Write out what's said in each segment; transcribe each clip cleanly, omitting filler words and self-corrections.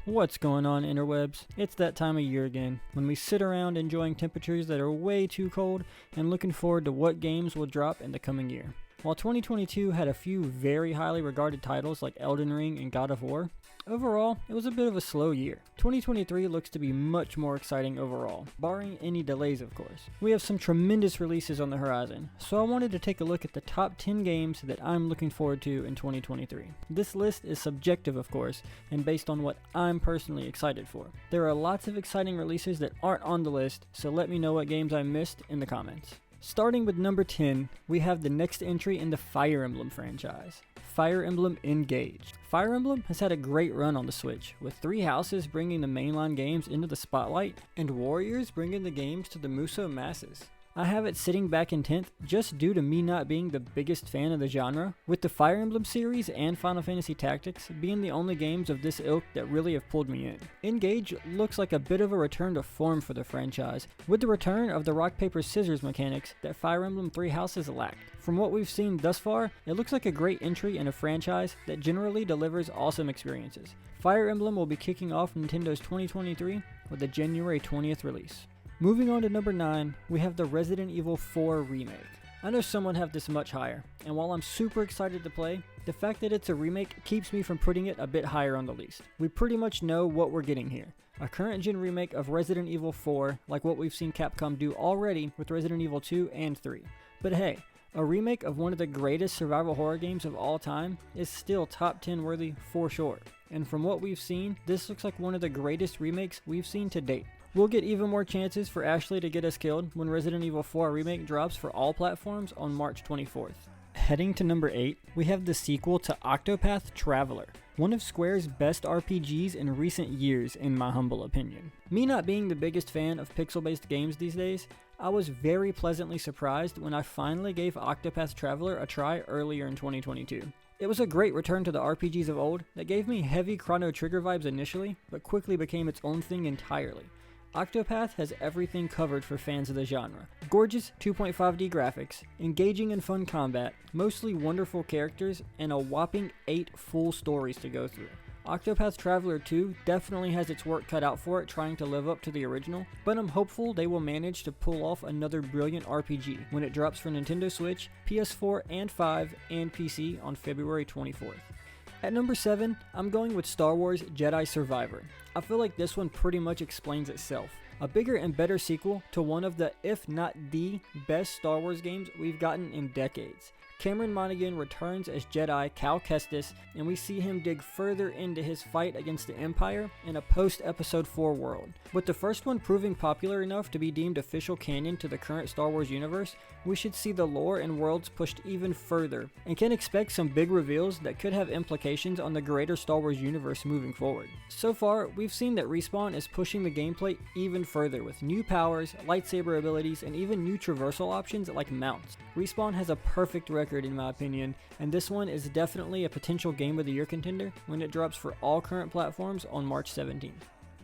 What's going on, interwebs? It's that time of year again, when we sit around enjoying temperatures that are way too cold and looking forward to what games will drop in the coming year. While 2022 had a few very highly regarded titles like Elden Ring and God of War, overall, it was a bit of a slow year. 2023 looks to be much more exciting overall, barring any delays of course. We have some tremendous releases on the horizon, so I wanted to take a look at the top 10 games that I'm looking forward to in 2023. This list is subjective of course, and based on what I'm personally excited for. There are lots of exciting releases that aren't on the list, so let me know what games I missed in the comments. Starting with number 10, we have the next entry in the Fire Emblem franchise, Fire Emblem Engage. Fire Emblem has had a great run on the Switch, with 3 houses bringing the mainline games into the spotlight, and Warriors bringing the games to the Muso masses. I have it sitting back in 10th just due to me not being the biggest fan of the genre, with the Fire Emblem series and Final Fantasy Tactics being the only games of this ilk that really have pulled me in. Engage looks like a bit of a return to form for the franchise, with the return of the rock paper scissors mechanics that Fire Emblem 3 Houses lacked. From what we've seen thus far, it looks like a great entry in a franchise that generally delivers awesome experiences. Fire Emblem will be kicking off Nintendo's 2023 with a January 20th release. Moving on to number 9, we have the Resident Evil 4 remake. I know some would have this much higher, and while I'm super excited to play, the fact that it's a remake keeps me from putting it a bit higher on the list. We pretty much know what we're getting here. A current gen remake of Resident Evil 4, like what we've seen Capcom do already with Resident Evil 2 and 3. But hey, a remake of one of the greatest survival horror games of all time is still top 10 worthy for sure. And from what we've seen, this looks like one of the greatest remakes we've seen to date. We'll get even more chances for Ashley to get us killed when Resident Evil 4 Remake drops for all platforms on March 24th. Heading to number 8, we have the sequel to Octopath Traveler, one of Square's best RPGs in recent years in my humble opinion. Me not being the biggest fan of pixel-based games these days, I was very pleasantly surprised when I finally gave Octopath Traveler a try earlier in 2022. It was a great return to the RPGs of old that gave me heavy Chrono Trigger vibes initially, but quickly became its own thing entirely. Octopath has everything covered for fans of the genre. Gorgeous 2.5D graphics, engaging and fun combat, mostly wonderful characters, and a whopping 8 full stories to go through. Octopath Traveler 2 definitely has its work cut out for it trying to live up to the original, but I'm hopeful they will manage to pull off another brilliant RPG when it drops for Nintendo Switch, PS4 and 5, and PC on February 24th. At number 7, I'm going with Star Wars Jedi Survivor. I feel like this one pretty much explains itself. A bigger and better sequel to one of the, if not the, best Star Wars games we've gotten in decades. Cameron Monaghan returns as Jedi Cal Kestis, and we see him dig further into his fight against the Empire in a post-Episode 4 world. With the first one proving popular enough to be deemed official canon to the current Star Wars universe, we should see the lore and worlds pushed even further, and can expect some big reveals that could have implications on the greater Star Wars universe moving forward. So far, we've seen that Respawn is pushing the gameplay even further with new powers, lightsaber abilities, and even new traversal options like mounts. Respawn has a perfect record in my opinion, and this one is definitely a potential Game of the Year contender when it drops for all current platforms on March 17th.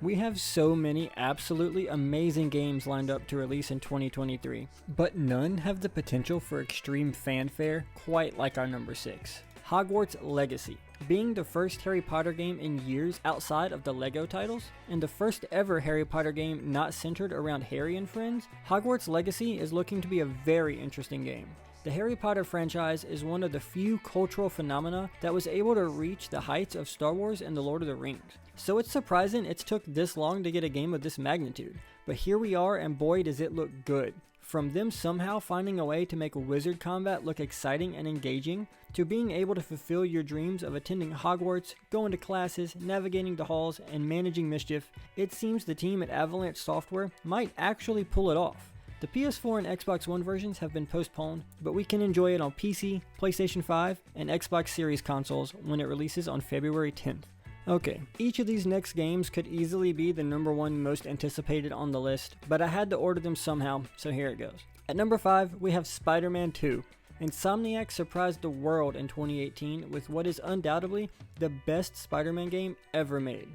We have so many absolutely amazing games lined up to release in 2023, but none have the potential for extreme fanfare quite like our number 6. Hogwarts Legacy. Being the first Harry Potter game in years outside of the LEGO titles, and the first ever Harry Potter game not centered around Harry and friends, Hogwarts Legacy is looking to be a very interesting game. The Harry Potter franchise is one of the few cultural phenomena that was able to reach the heights of Star Wars and The Lord of the Rings. So it's surprising it's took this long to get a game of this magnitude, but here we are and boy does it look good. From them somehow finding a way to make wizard combat look exciting and engaging, to being able to fulfill your dreams of attending Hogwarts, going to classes, navigating the halls, and managing mischief, it seems the team at Avalanche Software might actually pull it off. The PS4 and Xbox One versions have been postponed, but we can enjoy it on PC, PlayStation 5, and Xbox Series consoles when it releases on February 10th. Okay, each of these next games could easily be the number 1 most anticipated on the list, but I had to order them somehow, so here it goes. At number 5, we have Spiderman 2. Insomniac surprised the world in 2018 with what is undoubtedly the best Spider-Man game ever made.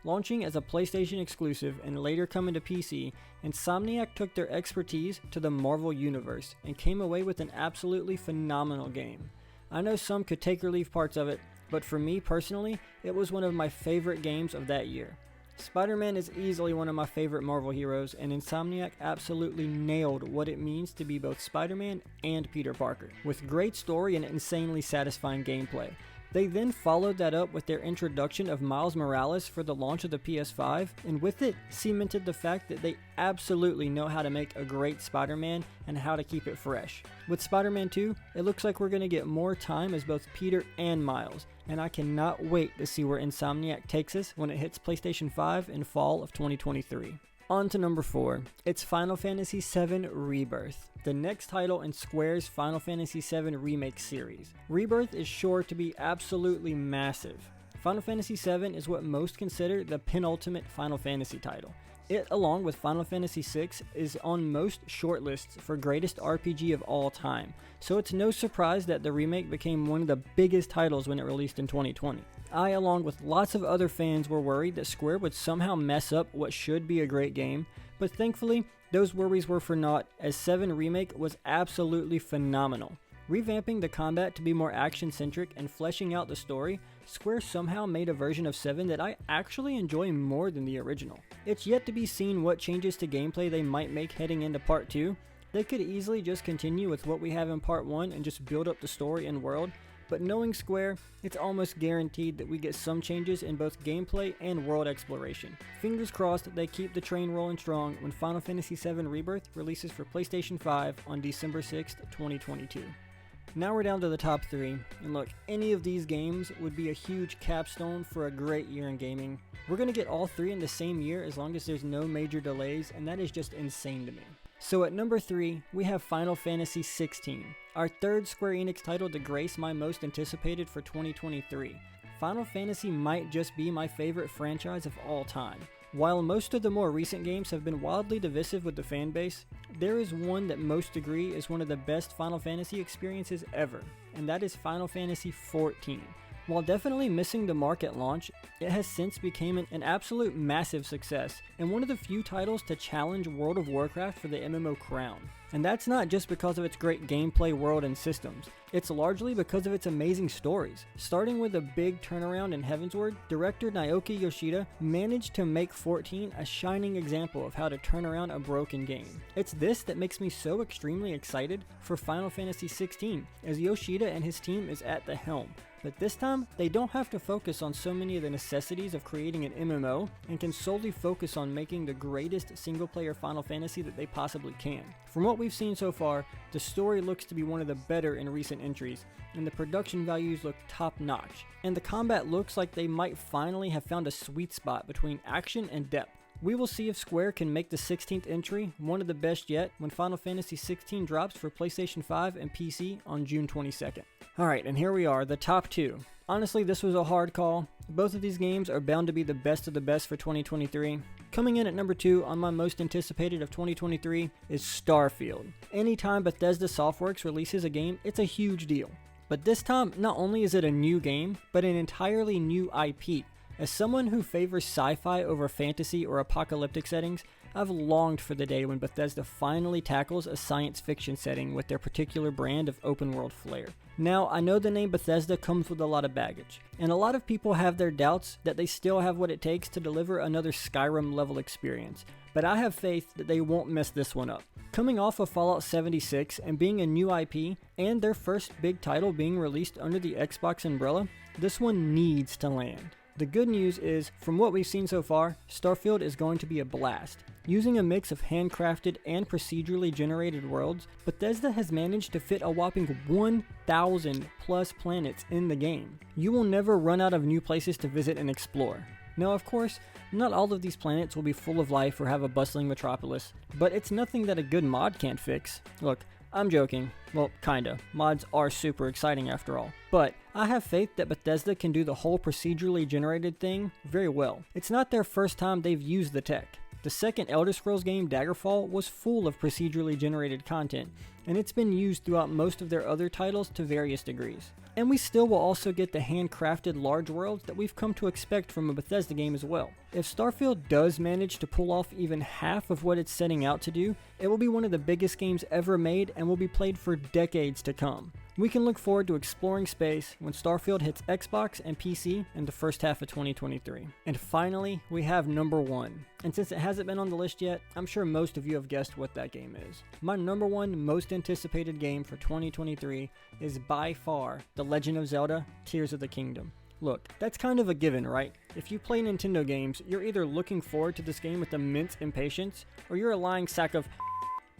Launching as a PlayStation exclusive and later coming to PC, Insomniac took their expertise to the Marvel Universe and came away with an absolutely phenomenal game. I know some could take or leave parts of it, but for me personally, it was one of my favorite games of that year. Spider-Man is easily one of my favorite Marvel heroes, and Insomniac absolutely nailed what it means to be both Spider-Man and Peter Parker, with great story and insanely satisfying gameplay. They then followed that up with their introduction of Miles Morales for the launch of the PS5, and with it, cemented the fact that they absolutely know how to make a great Spider-Man and how to keep it fresh. With Spider-Man 2, it looks like we're going to get more time as both Peter and Miles, and I cannot wait to see where Insomniac takes us when it hits PlayStation 5 in fall of 2023. On to number 4, it's Final Fantasy VII Rebirth, the next title in Square's Final Fantasy VII Remake series. Rebirth is sure to be absolutely massive. Final Fantasy VII is what most consider the penultimate Final Fantasy title. It, along with Final Fantasy VI, is on most shortlists for greatest RPG of all time, so it's no surprise that the remake became one of the biggest titles when it released in 2020. I, along with lots of other fans, were worried that Square would somehow mess up what should be a great game, but thankfully, those worries were for naught, as 7 Remake was absolutely phenomenal. Revamping the combat to be more action-centric and fleshing out the story, Square somehow made a version of 7 that I actually enjoy more than the original. It's yet to be seen what changes to gameplay they might make heading into Part 2. They could easily just continue with what we have in Part 1 and just build up the story and world, but knowing Square, it's almost guaranteed that we get some changes in both gameplay and world exploration. Fingers crossed they keep the train rolling strong when Final Fantasy VII Rebirth releases for PlayStation 5 on December 6th, 2022. Now we're down to the top 3, and look, any of these games would be a huge capstone for a great year in gaming. We're going to get all 3 in the same year as long as there's no major delays, and that is just insane to me. So at number 3, we have Final Fantasy XVI, our third Square Enix title to grace my most anticipated for 2023. Final Fantasy might just be my favorite franchise of all time. While most of the more recent games have been wildly divisive with the fanbase, there is one that most agree is one of the best Final Fantasy experiences ever, and that is Final Fantasy XIV. While definitely missing the mark at launch, it has since become an absolute massive success, and one of the few titles to challenge World of Warcraft for the MMO crown. And that's not just because of its great gameplay, world, and systems. It's largely because of its amazing stories. Starting with a big turnaround in Heavensward, director Naoki Yoshida managed to make 14 a shining example of how to turn around a broken game. It's this that makes me so extremely excited for Final Fantasy XVI, as Yoshida and his team is at the helm. But this time, they don't have to focus on so many of the necessities of creating an MMO, and can solely focus on making the greatest single-player Final Fantasy that they possibly can. From what we've seen so far, the story looks to be one of the better in recent entries, and the production values look top-notch, and the combat looks like they might finally have found a sweet spot between action and depth. We will see if Square can make the 16th entry one of the best yet when Final Fantasy XVI drops for PlayStation 5 and PC on June 22nd. Alright, and here we are, the top 2. Honestly, this was a hard call. Both of these games are bound to be the best of the best for 2023. Coming in at number 2 on my most anticipated of 2023 is Starfield. Anytime Bethesda Softworks releases a game, it's a huge deal. But this time, not only is it a new game, but an entirely new IP. As someone who favors sci-fi over fantasy or apocalyptic settings, I've longed for the day when Bethesda finally tackles a science fiction setting with their particular brand of open world flair. Now, I know the name Bethesda comes with a lot of baggage, and a lot of people have their doubts that they still have what it takes to deliver another Skyrim level experience, but I have faith that they won't mess this one up. Coming off of Fallout 76 and being a new IP, and their first big title being released under the Xbox umbrella, this one needs to land. The good news is, from what we've seen so far, Starfield is going to be a blast. Using a mix of handcrafted and procedurally generated worlds, Bethesda has managed to fit a whopping 1,000 plus planets in the game. You will never run out of new places to visit and explore. Now, of course, not all of these planets will be full of life or have a bustling metropolis, but it's nothing that a good mod can't fix. Look, I'm joking. Well, kinda. Mods are super exciting after all. But I have faith that Bethesda can do the whole procedurally generated thing very well. It's not their first time they've used the tech. The second Elder Scrolls game, Daggerfall, was full of procedurally generated content, and it's been used throughout most of their other titles to various degrees. And we still will also get the handcrafted large worlds that we've come to expect from a Bethesda game as well. If Starfield does manage to pull off even half of what it's setting out to do, it will be one of the biggest games ever made and will be played for decades to come. We can look forward to exploring space when Starfield hits Xbox and PC in the first half of 2023. And finally, we have number 1. And since it hasn't been on the list yet, I'm sure most of you have guessed what that game is. My number 1 most anticipated game for 2023 is by far The Legend of Zelda: Tears of the Kingdom. Look, that's kind of a given, right? If you play Nintendo games, you're either looking forward to this game with immense impatience, or you're a lying sack of...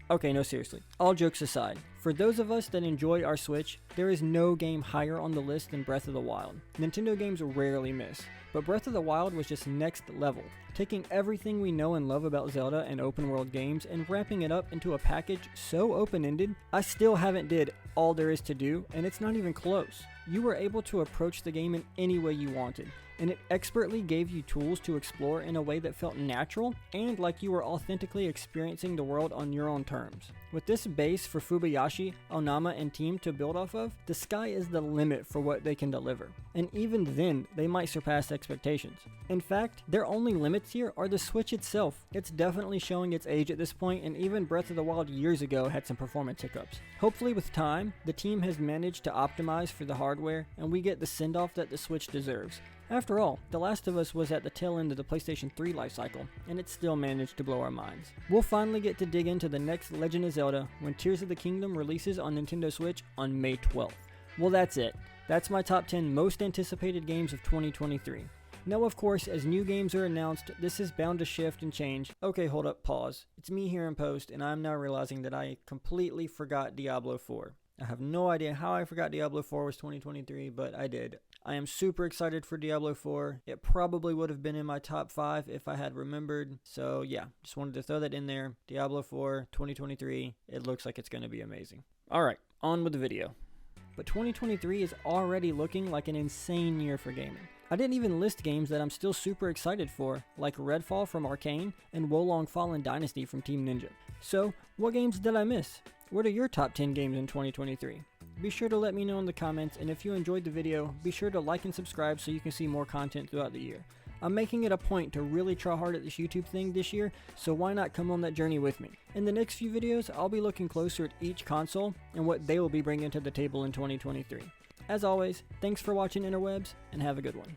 Okay, no, seriously. All jokes aside, for those of us that enjoy our Switch, there is no game higher on the list than Breath of the Wild. Nintendo games rarely miss, but Breath of the Wild was just next level, taking everything we know and love about Zelda and open world games and wrapping it up into a package so open-ended, I still haven't did all there is to do, and it's not even close. You were able to approach the game in any way you wanted, and it expertly gave you tools to explore in a way that felt natural and like you were authentically experiencing the world on your own terms. With this base for Fubayashi, Onama, and team to build off of, the sky is the limit for what they can deliver. And even then, they might surpass expectations. In fact, their only limits here are the Switch itself. It's definitely showing its age at this point, and even Breath of the Wild years ago had some performance hiccups. Hopefully with time, the team has managed to optimize for the hardware, and we get the send-off that the Switch deserves. After all, The Last of Us was at the tail end of the PlayStation 3 lifecycle, and it still managed to blow our minds. We'll finally get to dig into the next Legend of Zelda when Tears of the Kingdom releases on Nintendo Switch on May 12th. Well, that's it. That's my top 10 most anticipated games of 2023. Now, of course, as new games are announced, this is bound to shift and change. Okay, hold up, pause. It's me here in post, and I'm now realizing that I completely forgot Diablo 4. I have no idea how I forgot Diablo 4 was 2023, but I did. I am super excited for Diablo 4. It probably would have been in my top 5 if I had remembered. So yeah, just wanted to throw that in there. Diablo 4 2023. It looks like it's going to be amazing. Alright, on with the video. But 2023 is already looking like an insane year for gaming. I didn't even list games that I'm still super excited for, like Redfall from Arcane and Wolong Fallen Dynasty from Team Ninja. So, what games did I miss? What are your top 10 games in 2023? Be sure to let me know in the comments, and if you enjoyed the video, be sure to like and subscribe so you can see more content throughout the year. I'm making it a point to really try hard at this YouTube thing this year, so why not come on that journey with me? In the next few videos, I'll be looking closer at each console and what they will be bringing to the table in 2023. As always, thanks for watching Interwebs, and have a good one.